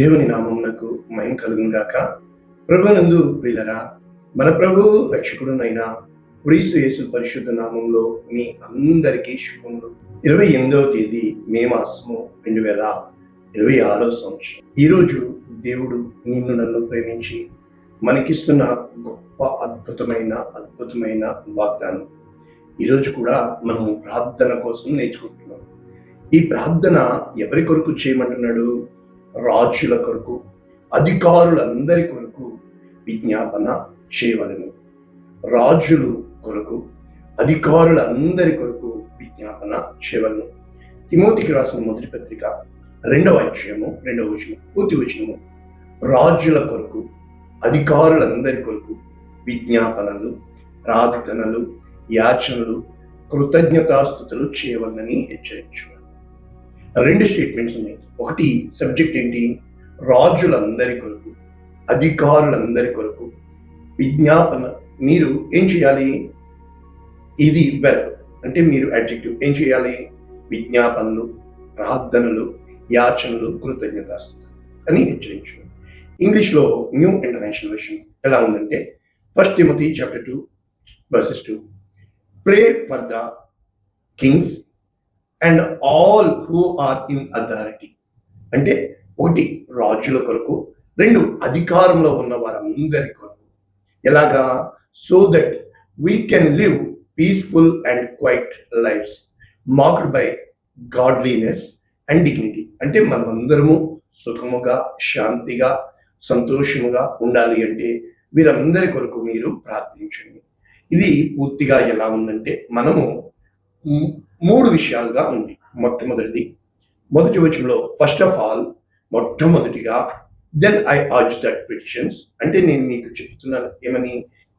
దేవుని నామమునకు మహిమ కలుగును గాక. ప్రభునందు ప్రియులరా, మన ప్రభు రక్షకుడునైన క్రీస్తు యేసు పరిశుద్ధ నామంలో మీ అందరికీ శుభములు. 28వ తేదీ మే మాసము 2026 సంవత్సరం. ఈరోజు దేవుడు నిన్ను నన్ను ప్రేమించి మనకిస్తున్న గొప్ప అద్భుతమైన వాగ్దానం. ఈరోజు కూడా మనం ప్రార్థన కోసం నేర్చుకుంటున్నాం. ఈ ప్రార్థన ఎవరి కొరకు చేయమంటున్నాడు? రాజుల కొరకు, అధికారులందరి కొరకు విజ్ఞాపన చేయవలెను. రాజులు కొరకు, అధికారులందరి కొరకు విజ్ఞాపన చేయవలెను. తిమోతికి రాసిన మొదటి పత్రిక 2వ అధ్యాయము 2వ వచనం, పూర్తి వచనము. రాజుల కొరకు, అధికారులందరి కొరకు విజ్ఞాపనలు, ప్రార్థనలు, యాచనలు, కృతజ్ఞతాస్తుతులు చేయవలనని హెచ్చరించున్నాను. 2 స్టేట్మెంట్స్ ఉన్నాయి. ఒకటి సబ్జెక్ట్ ఏంటి? రాజులందరి కొరకు, అధికారులందరి కొరకు విజ్ఞాపన. మీరు ఏం చేయాలి? ఇది వెర్బ్, అంటే మీరు అడ్జెక్టివ్. ఏం చేయాలి? విజ్ఞాపనలు, ప్రార్థనలు, యాచనలు, కృతజ్ఞతాస్తుతులు అని హెచ్చరించున్నాను. ఇంగ్లీష్లో న్యూ ఇంటర్నేషనల్ వెర్షన్ ఎలా ఉందంటే, 1 Timothy chapter 2 verses 2, pray for the kings and all who are in authority. అంటే ఒకటి రాజుల కొరకు, 2 అధికారంలో ఉన్న వారందరి కొరకు. ఎలాగా? So that we can live peaceful and quiet lives marked by godliness and dignity. అంటే మనమందరము సుఖముగా, శాంతిగా, సంతోషముగా ఉండాలి అంటే వీరందరి కొరకు మీరు ప్రార్థించండి. ఇది పూర్తిగా ఎలా ఉందంటే, మనము 3 విషయాలుగా ఉంది. మొదటి వచనంలో ఫస్ట్ ఆఫ్ ఆల్, మొట్టమొదటిగా then I urge that petitions, అంటే నేను మీకు చెప్తున్నాను ఏమని?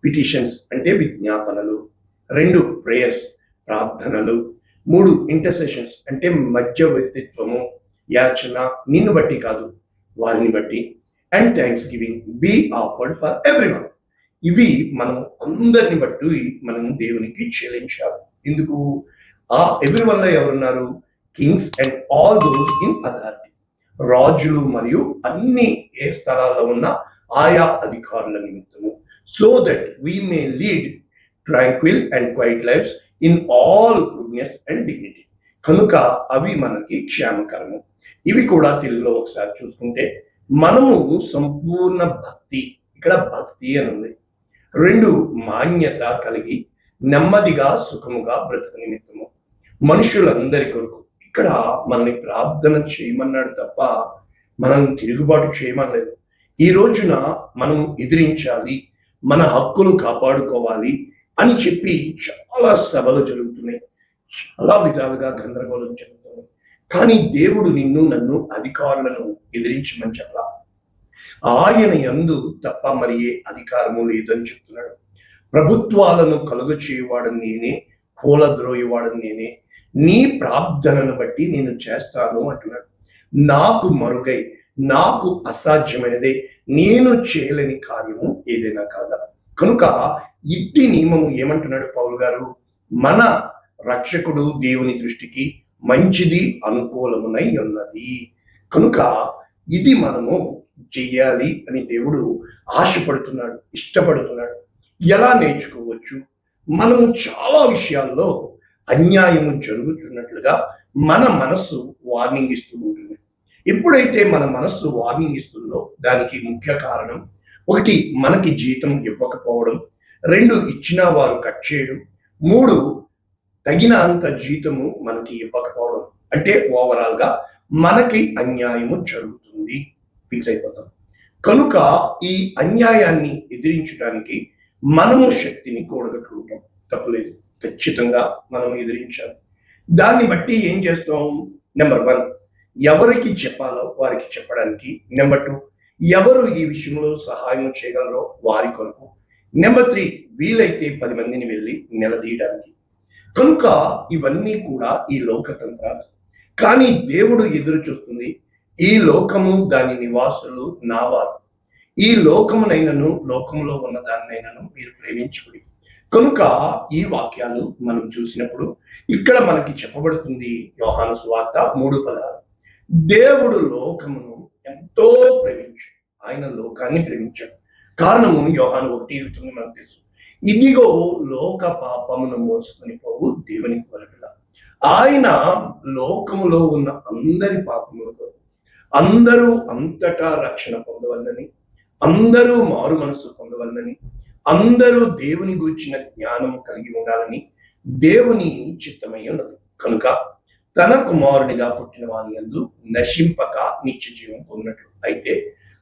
పిటిషన్స్ అంటే విజ్ఞాపనలు. 2 ప్రేయర్స్, ప్రార్థనలు. 3 ఇంటర్సెషన్స్ అంటే మధ్యవర్తిత్వము, యాచన, నిన్ను బట్టి కాదు వారిని బట్టి. And thanksgiving be offered for everyone. ఇవి మనం అందరిని బట్టి మనం దేవునికి చెల్లించాలి. ఎందుకు? ఆ ఎవ్రీవన్లో ఎవరున్నారు? Kings and all those in authority. రాజులు మరియు అన్ని ఏ స్థలాల్లో ఉన్న ఆయా అధికారుల నిమిత్తము. So that we may lead tranquil and quiet lives in all goodness and dignity. కనుక అవి మనకి క్షేమకరము. ఇవి కూడా తెలుగులో ఒకసారి చూసుకుంటే, మనము సంపూర్ణ భక్తి, ఇక్కడ భక్తి అని ఉంది. 2 మాన్యత కలిగి నెమ్మదిగా సుఖముగా బ్రతుకు నిమిత్తము. మనుషులందరి కొరకు. ఇక్కడ మనల్ని ప్రార్థన చేయమన్నాడు తప్ప మనం తిరుగుబాటు చేయమనలేదు. ఈ రోజున మనం ఎదిరించాలి, మన హక్కులు కాపాడుకోవాలి అని చెప్పి చాలా సభలు జరుగుతున్నాయి, చాలా విధాలుగా గందరగోళం జరుగుతుంది. కానీ దేవుడు నిన్ను నన్ను అధికారులను ఎదిరించమని చెప్పలా. ఆయన యందు తప్ప మరి ఏ అధికారము లేదని చెప్తున్నాడు. ప్రభుత్వాలను కలుగ చేయవాడని నేనే, కూలద్రోయవాడని నేనే, నీ ప్రార్థనను బట్టి నేను చేస్తాను అంటున్నాడు. నాకు మరుగై, నాకు అసాధ్యమైనదే, నేను చేయలేని కార్యము ఏదైనా కాదా? కనుక ఇట్టి నియమము ఏమంటున్నాడు పౌలు గారు? మన రక్షకుడు దేవుని దృష్టికి మంచిది, అనుకూలమునై ఉన్నది. కనుక ఇది మనము చెయ్యాలి అని దేవుడు ఆశపడుతున్నాడు, ఇష్టపడుతున్నాడు. ఎలా నేర్చుకోవచ్చు? మనము చాలా విషయాల్లో అన్యాయము జరుగుతున్నట్లుగా మన మనస్సు వార్నింగ్ ఇస్తూ ఉంటుంది. ఎప్పుడైతే మన మనస్సు వార్నింగ్ ఇస్తుందో దానికి ముఖ్య కారణం, 1 మనకి జీతం ఇవ్వకపోవడం, 2 ఇచ్చిన వారు కట్ చేయడం, 3 తగిన అంత జీతము మనకి ఇవ్వకపోవడం. అంటే ఓవరాల్ గా మనకి అన్యాయము జరుగుతుంది, ఫిక్స్ అయిపోతాం. కనుక ఈ అన్యాయాన్ని ఎదిరించడానికి మనము శక్తిని కూడగట్టుకుంటాం. తప్పులేదు, ఖచ్చితంగా మనం ఎదిరించాలి. దాన్ని బట్టి ఏం చేస్తాం? నెంబర్ 1, ఎవరికి చెప్పాలో వారికి చెప్పడానికి. నెంబర్ 2, ఎవరు ఈ విషయంలో సహాయం చేయగలరో వారి కొరకు. నెంబర్ 3, వీలైతే 10 మందిని వెళ్ళి నిలదీయడానికి. కనుక ఇవన్నీ కూడా ఈ లోకతంత్రాలు. కానీ దేవుడు ఎదురు చూస్తుంది, ఈ లోకము దాని నివాసులు నావారు, ఈ లోకమునైనను లోకములో ఉన్న దాన్నైనను మీరు ప్రేమించుకుడి. కనుక ఈ వాక్యాలు మనం చూసినప్పుడు ఇక్కడ మనకి చెప్పబడుతుంది యోహాను సువార్త 3:16. దేవుడు లోకమును ఎంతో ప్రేమించాడు. ఆయన లోకాన్ని ప్రేమించాడు. కారణము యోహాను 1:29 మనకు తెలుసు. ఇదిగో లోక పాపమును మోసుకొని పోవు దేవుని గొర్రెపిల్ల. ఆయన లోకములో ఉన్న అందరి పాపములతో అందరూ అంతటా రక్షణ పొందవలనని, అందరూ మారు మనసు పొందవలనని, అందరూ దేవుని గూర్చిన జ్ఞానం కలిగి ఉండాలని దేవుని చిత్తమై ఉన్నది. కనుక తన కుమారునిగా పుట్టిన వాని యందు నశింపక నిత్య జీవం పొందినట్లు అయితే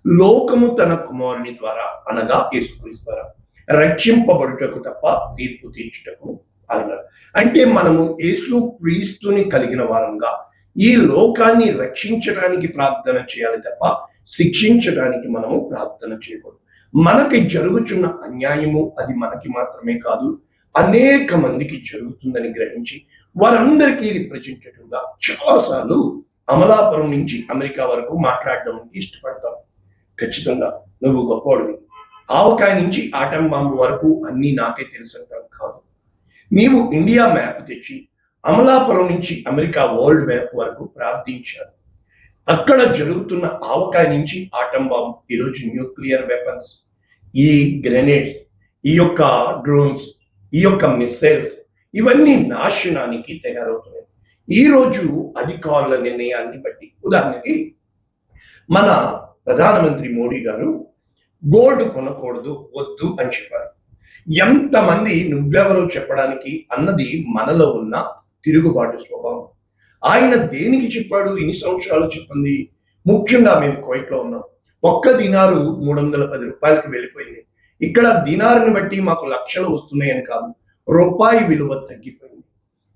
లోకము తన కుమారుని ద్వారా అనగా యేసుక్రీస్తు ద్వారా రక్షింపబడుటకు తప్ప తీర్పు తీర్చుటకు ఆయన. అంటే మనము యేసుక్రీస్తుని కలిగిన వారంగా ఈ లోకాన్ని రక్షించడానికి ప్రార్థన చేయాలి తప్ప శిక్షించడానికి మనము ప్రార్థన చేయకూడదు. మనకి జరుగుతున్న అన్యాయము అది మనకి మాత్రమే కాదు, అనేక మందికి జరుగుతుందని గ్రహించి వారందరికీ రిప్రజెంటేటివ్గా చాలాసార్లు అమలాపురం నుంచి అమెరికా వరకు మాట్లాడడానికి ఇష్టపడతాం. ఖచ్చితంగా నువ్వు గొప్పవాడివి, ఆవకాయ నుంచి ఆటం బాంబు వరకు అన్నీ నాకే తెలుసు అంటాం కాదు. నీవు ఇండియా మ్యాప్ తెచ్చి అమలాపురం నుంచి అమెరికా వరల్డ్ మ్యాప్ వరకు ప్రార్థించారు. అక్కడ జరుగుతున్న ఆవకాయ నుంచి ఆటం బాంబు, ఈరోజు న్యూక్లియర్ వెపన్స్, ఈ గ్రెనేడ్స్, ఈ యొక్క డ్రోన్స్, ఈ యొక్క మిస్సైల్స్ ఇవన్నీ నాశనానికి తయారవుతున్నాయి. ఈరోజు అధికారుల నిర్ణయాన్ని బట్టి, ఉదాహరణకి మన ప్రధానమంత్రి మోడీ గారు గోల్డ్ కొనకూడదు, వద్దు అని చెప్పారు. ఎంతమంది నువ్వెవరో చెప్పడానికి అన్నది మనలో ఉన్న తిరుగుబాటు స్వభావం. ఆయన దేనికి చెప్పాడు? ఇన్ని సంవత్సరాలు చెప్పింది. ముఖ్యంగా మేము కువైట్లో ఉన్నాం. ఒక్క దినారు 310 రూపాయలకి వెళ్ళిపోయింది. ఇక్కడ దినారుని బట్టి మాకు లక్షలు వస్తున్నాయని కాదు, రూపాయి విలువ తగ్గిపోయింది.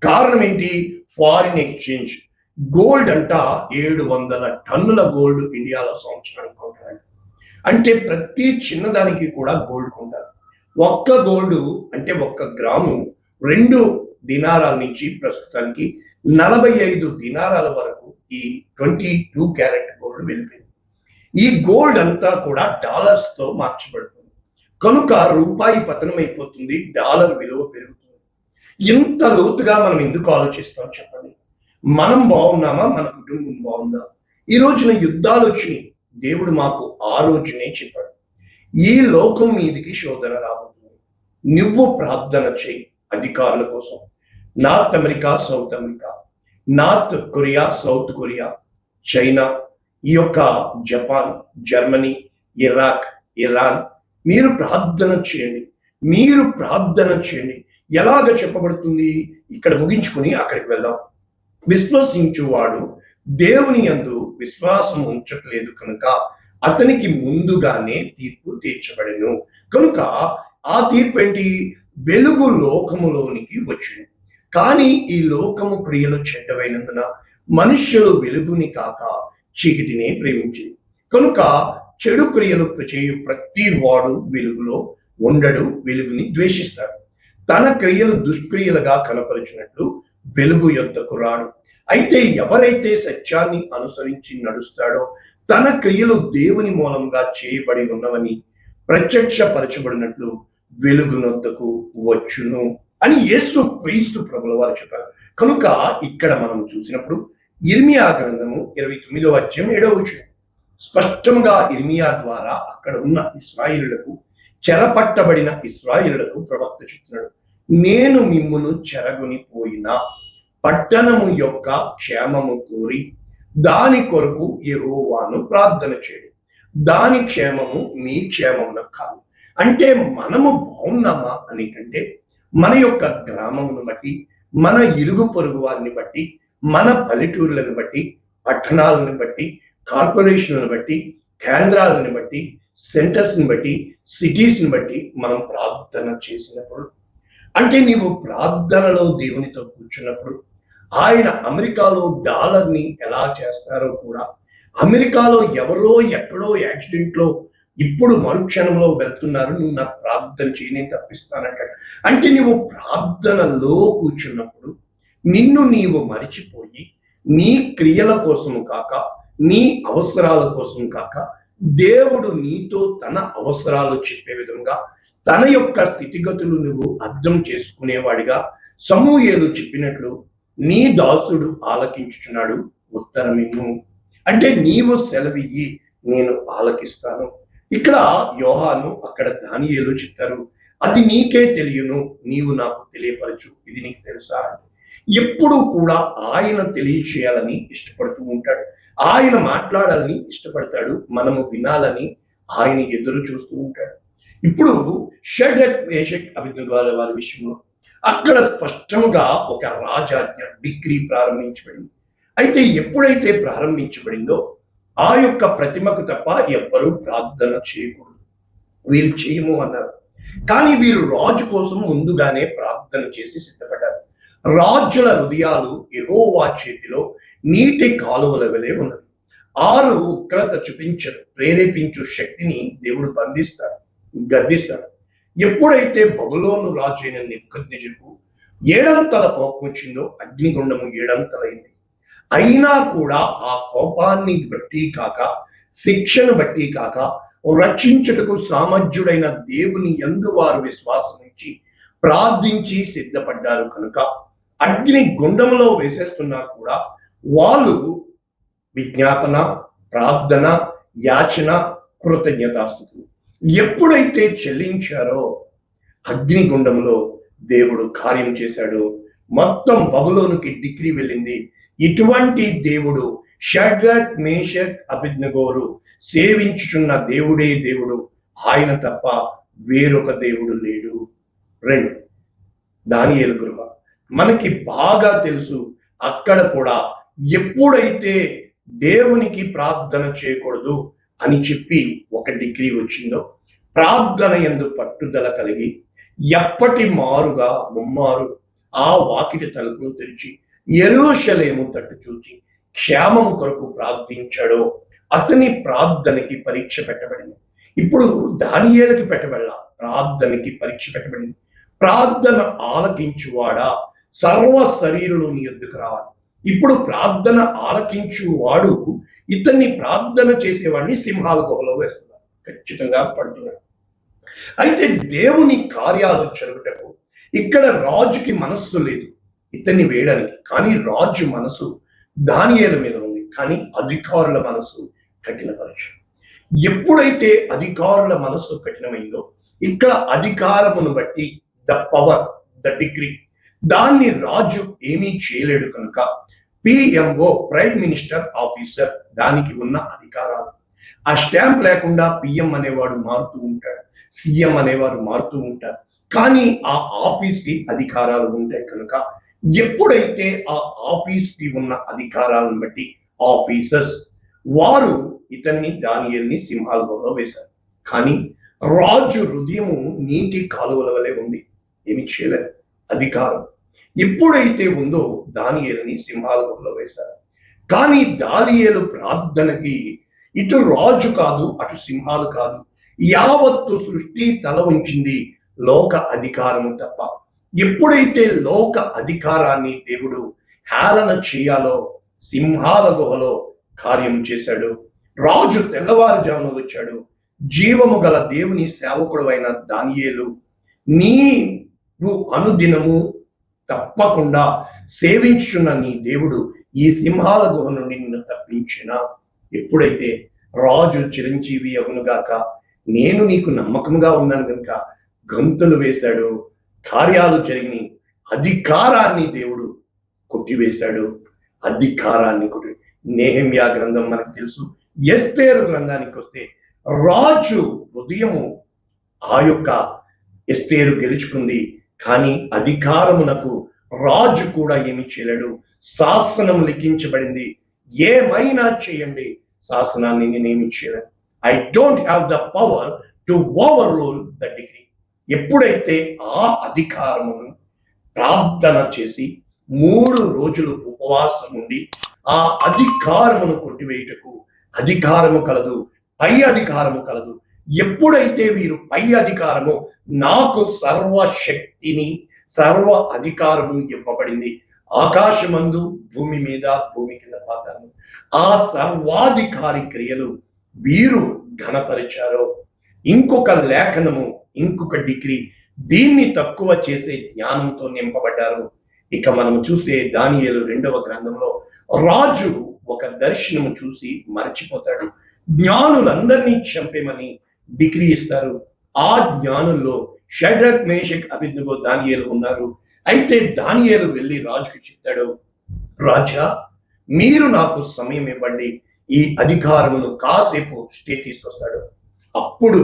కారణం ఏంటి? Foreign exchange. గోల్డ్ అంట 700 టన్నుల గోల్డ్ ఇండియాలో సంవత్సరానికి కొంటారు. అంటే ప్రతి చిన్నదానికి కూడా గోల్డ్ కొంటారు. ఒక్క గోల్డ్ అంటే 1 గ్రాము 2 దినారాల నుంచి ప్రస్తుతానికి 45 దినారాల వరకు ఈ 22 క్యారెట్ గోల్డ్ వెళ్ళిపోయింది. ఈ గోల్డ్ అంతా కూడా డాలర్స్ తో మార్చబడుతుంది. కనుక రూపాయి పతనం అయిపోతుంది, డాలర్ విలువ పెరుగుతుంది. ఇంత లోతుగా మనం ఎందుకు ఆలోచిస్తాం చెప్పండి? మనం బాగున్నామా? మన కుటుంబం బాగుందా? ఈ రోజున యుద్ధాలు వచ్చినాయి. దేవుడు మాకు ఆ రోజునే చెప్పాడు, ఈ లోకం మీదికి శోధన రాబోతుంది, నువ్వు ప్రార్థన చేయి అధికారుల కోసం. North America, south America, north Korea, south Korea, China, ఈ యొక్క జపాన్, జర్మనీ, ఇరాక్, ఇరాన్, మీరు ప్రార్థన చేయండి, మీరు ప్రార్థన చేయండి. ఎలాగ చెప్పబడుతుంది? ఇక్కడ ముగించుకుని అక్కడికి వెళ్దాం. విశ్వసించువాడు దేవుని యందు విశ్వాసం ఉంచట్లేదు కనుక అతనికి ముందుగానే తీర్పు తీర్చబడెను. కనుక ఆ తీర్పు ఏంటి? వెలుగు లోకములోనికి వచ్చింది, కానీ ఈ లోకము క్రియలు చెడ్డవైనందున మనుష్యులు వెలుగుని కాక చీకటినే ప్రేమించింది. కనుక చెడు క్రియలు చేయు ప్రతి వాడు వెలుగులో ఉండడు, వెలుగుని ద్వేషిస్తాడు. తన క్రియలు దుష్క్రియలుగా కనపరిచినట్లు వెలుగు యొద్దకు రాడు. అయితే ఎవరైతే సత్యాన్ని అనుసరించి నడుస్తాడో తన క్రియలు దేవుని మూలంగా చేయబడి ఉన్నవని ప్రత్యక్షపరచబడినట్లు వెలుగునొద్దకు వచ్చును అని యేసు క్రీస్తు ప్రభుల వారు చెప్పారు. కనుక ఇక్కడ మనం చూసినప్పుడు ఇర్మియా గ్రంథము 29వ అధ్యాయం 7వ వచనం స్పష్టంగా ఇర్మియా ద్వారా అక్కడ ఉన్న ఇశ్రాయేలులకు, చెరపట్టబడిన ఇశ్రాయేలులకు ప్రవక్త చెప్తున్నాడు, నేను మిమ్మును చెరగొని పోయిన పట్టణము యొక్క క్షేమము కోరి దాని కొరకు యెహోవాను ప్రార్థన చేయండి, దాని క్షేమము మీ క్షేమమున కాదు. అంటే మనము బాగున్నామా అనేకంటే మన యొక్క గ్రామమును బట్టి, మన ఇరుగు పొరుగు వారిని బట్టి, మన పల్లెటూరులను బట్టి, పట్టణాలను బట్టి, కార్పొరేషన్లను బట్టి, కేంద్రాలను బట్టి, సెంటర్స్ని బట్టి, సిటీస్ని బట్టి మనం ప్రార్థన చేసినప్పుడు, అంటే నీవు ప్రార్థనలో దేవునితో కూర్చున్నప్పుడు, ఆయన అమెరికాలో డాలర్ని ఎలా చేస్తారో కూడా, అమెరికాలో ఎవరో ఎక్కడో యాక్సిడెంట్లో ఇప్పుడు మరుక్షణంలో వెళ్తున్నారు, నువ్వు నాకు ప్రార్థన చేయి, నేను తప్పిస్తానంటాడు. అంటే నువ్వు ప్రార్థనలో కూర్చున్నప్పుడు నిన్ను నీవు మరిచిపోయి నీ క్రియల కోసము కాక, నీ అవసరాల కోసం కాక, దేవుడు నీతో తన అవసరాలు చెప్పే విధంగా తన యొక్క స్థితిగతులు నువ్వు అర్థం చేసుకునేవాడిగా సమూయేలు చెప్పినట్లు నీ దాసుడు ఆలకించుచున్నాడు, ఉత్తరమిమ్ము. అంటే నీవు సెలవియ్యి, నేను ఆలకిస్తాను. ఇక్కడ యోహాను, అక్కడ దానియేలు చెప్తారు, అది నీకే తెలియను, నీవు నాకు తెలియపరచు, ఇది నీకు తెలుసా. ఎప్పుడు కూడా ఆయన తెలియచేయాలని ఇష్టపడుతూ ఉంటాడు, ఆయన మాట్లాడాలని ఇష్టపడతాడు, మనము వినాలని ఆయన ఎదురు చూస్తూ ఉంటాడు. ఇప్పుడు షడ్రక్ మేషక్ అబేద్నెగో వారి విషయంలో అక్కడ స్పష్టంగా ఒక రాజాజ్ఞ, డిగ్రీ ప్రారంభించబడింది. అయితే ఎప్పుడైతే ప్రారంభించబడిందో ఆ యొక్క ప్రతిమకు తప్ప ఎవ్వరూ ప్రార్థన చేయకూడదు, వీరు చేయము అన్నారు. కానీ వీరు రాజు కోసం ముందుగానే ప్రార్థన చేసి సిద్ధపడ్డారు. రాజుల హృదయాలు యెహోవా చేతిలో నీటి కాలువల వలె ఉన్నది. 6 ఉగ్రత చూపించరు, ప్రేరేపించు శక్తిని దేవుడు బంధిస్తాడు, గద్దిస్తాడు. ఎప్పుడైతే బబులోను రాజు అయిన నెబుకద్నెజరుకు 7 కోపం వచ్చిందో అగ్నిగుండము 7 అయినా కూడా ఆ కోపాన్ని బట్టి కాక, శిక్షను బట్టి కాక, రక్షించుటకు సామర్థ్యుడైన దేవుని యందు వారు విశ్వాసం ఇచ్చి ప్రార్థించి సిద్ధపడ్డారు కనుక అగ్ని గుండములో వేసేస్తున్నా కూడా వాళ్ళు విజ్ఞాపన, ప్రార్థన, యాచన, కృతజ్ఞతాస్తుతులు ఎప్పుడైతే చెల్లించారో అగ్నిగుండంలో దేవుడు కార్యం చేశాడు. మొత్తం బబులోనుకి డిగ్రీ వెళ్ళింది. ఇటువంటి దేవుడు షడ్రక్ మేషక్ అబేద్నెగోరు సేవించుచున్న దేవుడే దేవుడు, ఆయన తప్ప వేరొక దేవుడు లేడు. 2 దానియేలు గృహ మనకి బాగా తెలుసు. అక్కడ కూడా ఎప్పుడైతే దేవునికి ప్రార్థన చేయకూడదు అని చెప్పి ఒక డిగ్రీ వచ్చిందో, ప్రార్థన యందు పట్టుదల కలిగి ఎప్పటి మారుగా ముమ్మారు ఆ వాకిటి తలుపులు తెరిచి యెరూషలేము తట్టు చూచి క్షేమము కొరకు ప్రార్థించాడో అతని ప్రార్థనకి పరీక్ష పెట్టబడింది. ఇప్పుడు దానియేలుకి పెట్టబడాల, ప్రార్థనకి పరీక్ష పెట్టబడింది. ప్రార్థన ఆలకించువాడా, సర్వ శరీరులు నీ యొద్దకు రావాలి. ఇప్పుడు ప్రార్థన ఆలకించువాడు ఇతన్ని ప్రార్థన చేసేవాడిని సింహాల గుహలో వేస్తున్నారు, ఖచ్చితంగా పడుతున్నాడు. అయితే దేవుని కార్యాలు జరుగుటకు ఇక్కడ రాజుకి మనస్సు లేదు ఇతన్ని వేయడానికి, కానీ రాజు మనసు దానియేలు మీద ఉంది. కానీ అధికారుల మనసు కఠినపరచు. ఎప్పుడైతే అధికారుల మనస్సు కఠినమైందో ఇక్కడ అధికారమును బట్టి ద పవర్, ద డిగ్రీ, దాన్ని రాజు ఏమీ చేయలేడు కనుక పిఎంఓ, ప్రైమ్ మినిస్టర్ ఆఫీసర్, దానికి ఉన్న అధికారాలు. ఆ స్టాంప్ లేకుండా పిఎం అనేవాడు మారుతూ ఉంటాడు, సీఎం అనేవారు మారుతూ ఉంటారు, కానీ ఆ ఆఫీస్ కి అధికారాలు ఉంటాయి కనుక ఎప్పుడైతే ఆ ఆఫీస్ కి ఉన్న అధికారాలను బట్టి ఆఫీసర్స్ వారు ఇతన్ని దానియేలుని సింహాల గుహలో వేశారు. కానీ రాజు హృదయము నీటి కాలువల వలె ఉంది, ఏమి చేయలేదు. అధికారం ఎప్పుడైతే ఉందో దానియేలుని సింహాల గుహలో వేశారు. కానీ దానియేలు ప్రార్థనకి ఇటు రాజు కాదు, అటు సింహాలు కాదు, యావత్తు సృష్టి తల ఉంచింది లోక అధికారము తప్ప. ఎప్పుడైతే లోక అధికారాన్ని దేవుడు హేళన చేయాలో సింహాల గుహలో కార్యం చేశాడు. రాజు తెల్లవారుజామున వచ్చాడు. జీవము గల దేవుని సేవకుడు అయిన దానియేలు, నీవు అనుదినము తప్పకుండా సేవించుచున్న నీ దేవుడు ఈ సింహాల గుహ నుండి నిన్ను తప్పించిన. ఎప్పుడైతే రాజు చిరంజీవి అగునుగాక, నేను నీకు నమ్మకంగా ఉన్నాను కనుక గంతులు వేశాడు, కార్యాలు జరిగినాయి. అధికారాన్ని దేవుడు కొట్టివేశాడు, అధికారాన్ని కొట్టి. నెహెమ్యా గ్రంథం మనకు తెలుసు. ఎస్తేరు గ్రంథానికి వస్తే రాజు హృదయము ఆ యొక్క ఎస్తేరు గెలుచుకుంది, కానీ అధికారమునకు రాజు కూడా ఏమి చేయలేడు. శాసనం లిఖించబడింది, ఏమైనా చేయండి, శాసనాన్ని నేనేమి చేయలేను. I don't have the power to over rule the degree. ఎప్పుడైతే ఆ అధికారమును ప్రార్థన చేసి 3 రోజులు ఉపవాసం ఉండి ఆ అధికారమును కొట్టివేయుటకు అధికారము కలదు, పై అధికారము కలదు. ఎప్పుడైతే వీరు పై అధికారము, నాకు సర్వ శక్తిని, సర్వ అధికారము ఇవ్వబడింది, ఆకాశమందు, భూమి మీద, భూమి కింద పాతాను, ఆ సర్వాధికారి క్రియలు వీరు ఘనపరిచారో, ఇంకొక లేఖనము, ఇంకొక డిగ్రీ, దీన్ని తక్కువ చేసే జ్ఞానంతో నింపబడ్డారు. ఇక మనం చూస్తే దానియేలు 2వ గ్రంథంలో రాజు ఒక దర్శనము చూసి మరచిపోతాడు. జ్ఞానులందరినీ చంపేమని డిగ్రీ ఇస్తారు. ఆ జ్ఞానుల్లో షడ్రక్, మేషక్, అబేద్నెగో, దానియేలు ఉన్నారు. అయితే దానియేలు వెళ్ళి రాజుకి చెప్తాడు, రాజా, మీరు నాకు సమయం ఇవ్వండి, ఈ అధికారమును కాసేపు స్టే తీసుకొస్తాడు. అప్పుడు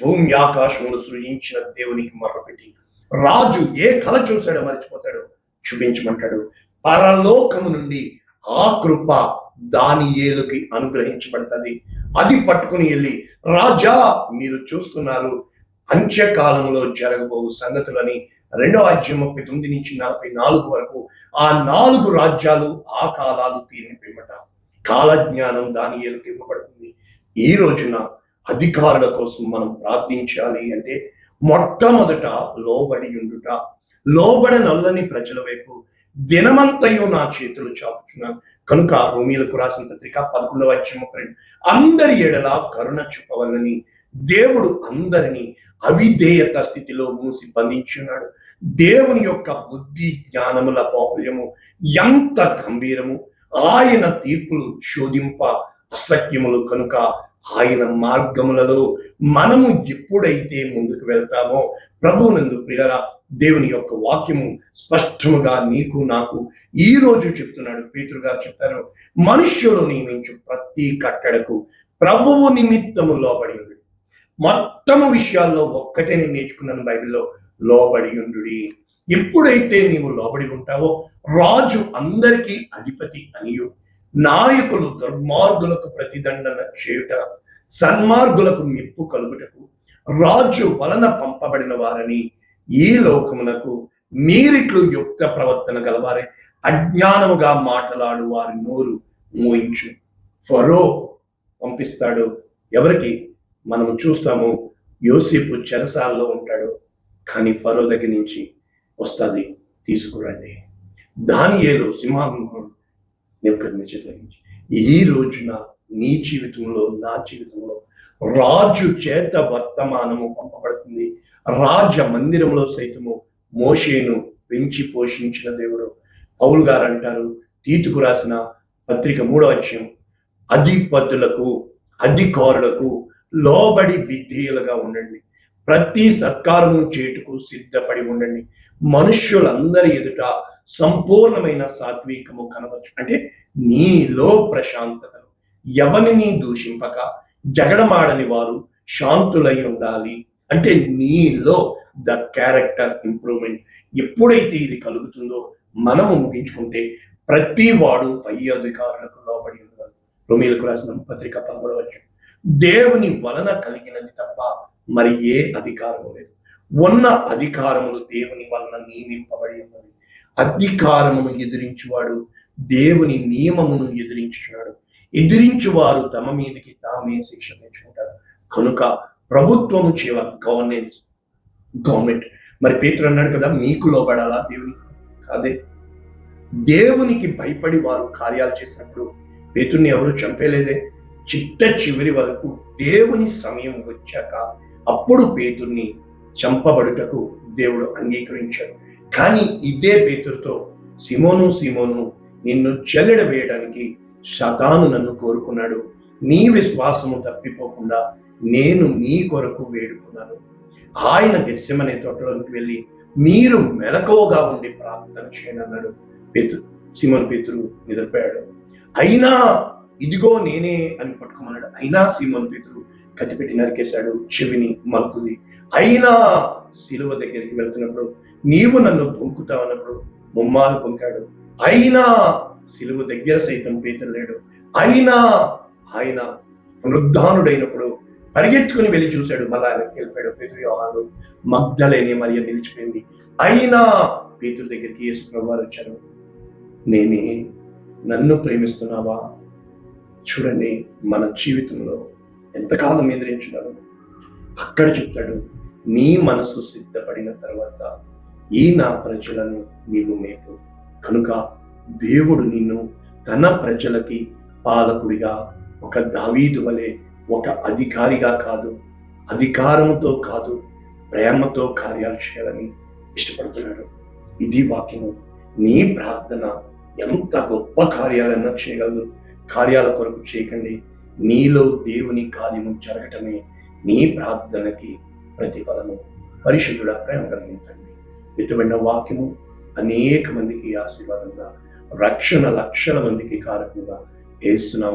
భూమి ఆకాశములు సృజించిన దేవునికి మొర్రపెట్టి రాజు ఏ కళ చూశాడో మర్చిపోతాడు, చూపించమంటాడు. పరలోకము నుండి ఆ కృప దానియేలుకి అనుగ్రహించబడుతుంది. అది పట్టుకుని వెళ్ళి, రాజా, మీరు చూస్తున్నారు అంత్యకాలంలో జరగబోవు సంగతులని 2:39-44 వరకు ఆ 4 రాజ్యాలు ఆ కాలాలు తీరిన పిమ్మట కాలజ్ఞానం దానియేలుకి ఇవ్వబడుతుంది. ఈ రోజున అధికారుల కోసం మనం ప్రార్థించాలి అంటే మొట్టమొదట లోబడి ఉండుట. లోబడనొల్లని ప్రజల వైపు దినమంతయు నా చేతులు చాపుచున్నాను కనుక రోమీయులకు రాసిన పత్రిక 11:32 అందరి ఎడల కరుణ చూపవలని దేవుడు అందరినీ అవిధేయత స్థితిలో మూసి బంధించున్నాడు. దేవుని యొక్క బుద్ధి జ్ఞానముల బాహుల్యము ఎంత గంభీరము, ఆయన తీర్పులు శోధింప అసత్యములు కనుక ఆయన మార్గములలో మనము ఎప్పుడైతే ముందుకు వెళ్తామో ప్రభువునందు ప్రియులారా, దేవుని యొక్క వాక్యము స్పష్టముగా నీకు నాకు ఈ రోజు చెప్తున్నాడు. పేతురు గారు చెప్తారు, మనుష్యులు నియమించు ప్రతి కట్టడకు ప్రభువు నిమిత్తము లోబడి ఉండు. మొత్తము విషయాల్లో ఒక్కటే నేను నేర్చుకున్నాను బైబిల్లో, లోబడి ఉండు. ఎప్పుడైతే నీవు లోబడి ఉంటావో రాజు అందరికీ అధిపతి అనియు, నాయకులు దుర్మార్గులకు ప్రతిదండన చేయుట, సన్మార్గులకు మెప్పు కలుగుటకు రాజు వలన పంపబడిన వారని ఈ లోకమునకు మీరిట్లు యుక్త ప్రవర్తన గలవారే అజ్ఞానముగా మాట్లాడు వారి నోరు మోయించు. ఫరో పంపిస్తాడు. ఎవరికి? మనము చూస్తాము, యోసేపు చెరసాలలో ఉంటాడు, కానీ ఫరో దగ్గర నుంచి వస్తుంది, తీసుకురండి. దానియేలు సింహాసనం నెబుకద్నెజరు. ఈ రోజున నీ జీవితంలో, నా జీవితంలో రాజు చేత వర్తమానము పంపబడుతుంది. రాజ మందిరంలో సైతము మోషేను పెంచి పోషించిన దేవుడు. పౌలు గారు అంటారు, తీతుకు రాసిన పత్రిక 3వ అధ్యాయం, అధిపతులకు అధికారులకు లోబడి విధేయులుగా ఉండండి, ప్రతి సత్కారము చేటుకు సిద్ధపడి ఉండండి, మనుష్యులందరి ఎదుట సంపూర్ణమైన సాత్వికము కనవచ్చు. అంటే నీలో ప్రశాంతతను, ఎవరిని దూషింపక జగడమాడని వారు శాంతులై ఉండాలి. అంటే నీలో ద క్యారెక్టర్ ఇంప్రూవ్మెంట్. ఎప్పుడైతే ఇది కలుగుతుందో మనము ముగించుకుంటే ప్రతి వాడు పై అధికారులకు లోబడి ఉండాలి. రోమీయులకు రాసిన పత్రిక 13వ అధ్యాయం. దేవుని వలన కలిగినది తప్ప మరి ఏ అధికారము లేదు. ఉన్న అధికారములు దేవుని వలన నియమింపబడి ఉన్నది. అధికారమును ఎదిరించువాడు దేవుని నియమమును ఎదిరించున్నాడు. ఎదిరించువారు తమ మీదకి తామే శిక్ష తెచ్చుకుంటారు. కనుక ప్రభుత్వము చేయ గవర్నమెంట్. మరి పేతురు అన్నాడు కదా, మీకు లోబడాలా దేవునికి? కాదే. దేవునికి భయపడి వారు కార్యాలు చేసినప్పుడు పేతుర్ని ఎవరు చంపేలేదే. చిట్ట చివరి వరకు దేవుని సమయం వచ్చాక అప్పుడు పేతుర్ని చంపబడుటకు దేవుడు అంగీకరించాడు. కానీ ఇదే పేతురుతో, సిమోను సిమోను, నిన్ను చెల్లెడ వేయడానికి సాతాను నన్ను కోరుకున్నాడు, నీ విశ్వాసము తప్పిపోకుండా నేను నీ కొరకు వేడుకున్నాను. ఆయన గెత్సెమనే తోటలోనికి వెళ్ళి మీరు మెలకువగా ఉండి ప్రార్థన చేయను అన్నాడు. సిమోను పేతురు నిద్రపోయాడు. అయినా ఇదిగో నేనే అని పట్టుకోమన్నాడు. అయినా సిమోను పేతురు కత్తిపెట్టి నరికేశాడు చెవిని, మలుకుది. అయినా సిలువ దగ్గరికి వెళ్తున్నప్పుడు నీవు నన్ను పొంకుతావు అన్నప్పుడు ముమ్మారు పొంకాడు. అయినా సిలువ దగ్గర సైతం పేతురు లేడు. అయినా ఆయన వృద్ధానుడైనప్పుడు పరిగెత్తుకుని వెళ్ళి చూశాడు. మళ్ళా ఆయనకి వెళ్ళిపోయాడు. పేతురు, యోహాను, మగ్దలేనే మరియ నిలిచిపోయింది. అయినా పేతురు దగ్గరికి యేసు ప్రభువారు వచ్చారు. నేనే, నన్ను ప్రేమిస్తున్నావా? చూడండి, మన జీవితంలో ఎంతకాలం ఎదిరించున్నాడు. అక్కడ చెప్తాడు, నీ మనసు సిద్ధపడిన తర్వాత ఈ నా ప్రజలను నీవు మేపు. కనుక దేవుడు నిన్ను తన ప్రజలకి పాలకుడిగా, ఒక దావీదు వలె, ఒక అధికారిగా కాదు, అధికారముతో కాదు, ప్రేమతో కార్యాలు చేయాలని ఇష్టపడుతున్నాడు. ఇది వాక్యము. నీ ప్రార్థన ఎంత గొప్ప కార్యాలన్నా చేయగలదు. కార్యాల కొరకు చేయకండి. నీలో దేవుని కార్యము జరగటమే నీ ప్రార్థనకి ప్రతిఫలము. పరిశుద్ధుడా, ప్రేమ కలిగించండి. విత్తబడిన వాక్యము అనేక మందికి ఆశీర్వాదంగా, రక్షణ లక్షల మందికి కారకంగా యేసు నామములో